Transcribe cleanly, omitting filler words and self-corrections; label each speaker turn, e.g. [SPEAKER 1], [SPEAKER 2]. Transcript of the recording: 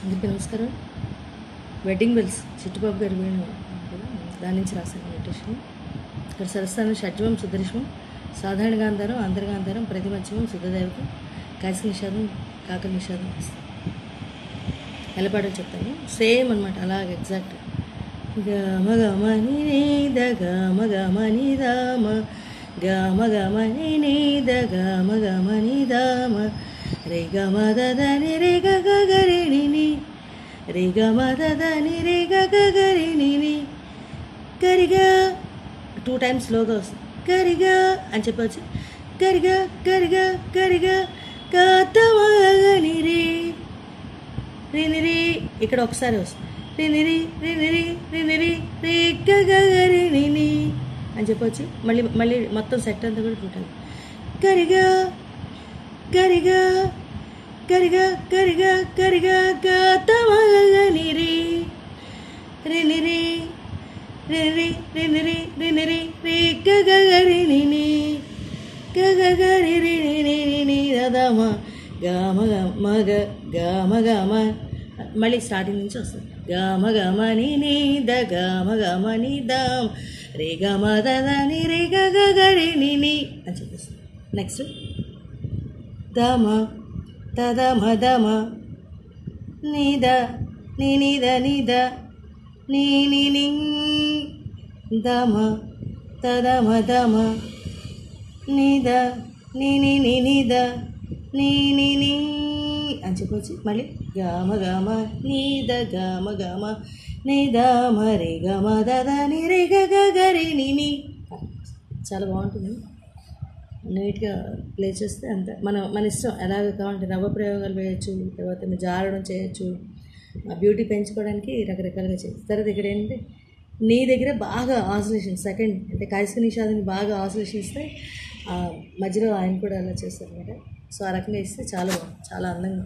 [SPEAKER 1] అందరికీ నమస్కారం. Wedding bells Chittubabu గారు దాని నుంచి రాశాను మెడిటేషన్. ఇక్కడ సరస్థానం షడ్జమం సుదర్శనం సాధారణ గాంధారం అంతర్గాంధారం ప్రతిమత్యమం శుద్ధదేవతం కాశీ నిషాదం కాకల నిషాదం ఎలా పాటలు చెప్తాను సేమ్ అనమాట, అలాగే ఎగ్జాక్ట్. గమ గమని నీద గమ గమని దామ గమ గమని నీద గమ గమని దామ రే గమ దని రే గగరిణిని రే గమ దని రే గగరిణిని కరిగా 2 times స్లోగా వస్తుంది. కరిగా అని చెప్పవచ్చు. కరిగా కరిగా కరిగా కాతమగని రే రినిరి ఇక్కడ ఒకసారి వస్తుంది. రినిరి రినిరి రినిరి రే గగరిణిని అని చెప్పవచ్చు. మళ్ళీ మళ్ళీ మొత్తం సెట్ అంతా కూడా 2 times. కరిగా కరిగా కరిగా కరిగా కరిగా కాతమగని రే రినిరి రినిరి రినిరి రినిరి రే గగరిణిని గగరిణిని దమ గమ గమ గమ గమ మళ్ళీ స్టార్టింగ్ నుంచి వస్తుంది. గమ గమని నీద గమ గమని దమ్ రే గమ దని రే గగరిణిని అని చెప్పేస్తుంది. నెక్స్ట్ దమ తదమ దమ నీద నీ నీద నీద నీ నీ నీ దమ తదమ దమ నీద నీ నీ నీ నీద నీ నీ నీ అని చెప్పొచ్చు. మళ్ళీ గమ గమ నీద గమ గమ నీద మరి గమ దని రే గగరిణిని. చాలా బాగుంటుంది, నీట్గా ప్లే చేస్తే అంత మన ఇష్టం. ఎలాగ కావాలంటే నవ ప్రయోగాలు వేయచ్చు, తర్వాత జారడం చేయొచ్చు, బ్యూటీ పెంచుకోవడానికి రకరకాలుగా చేయొచ్చు. తర్వాత ఇక్కడ ఏంటంటే నీ దగ్గర బాగా ఆసిలేషన్ సెకండ్ అంటే కాశీ నిషాదాన్ని బాగా ఆసిలేషన్ ఇస్తే మధ్యలో ఆయన కూడా అలా చేస్తారు అనమాట. సో ఆ రకంగా ఇస్తే చాలా బాగుంది, చాలా అందంగా.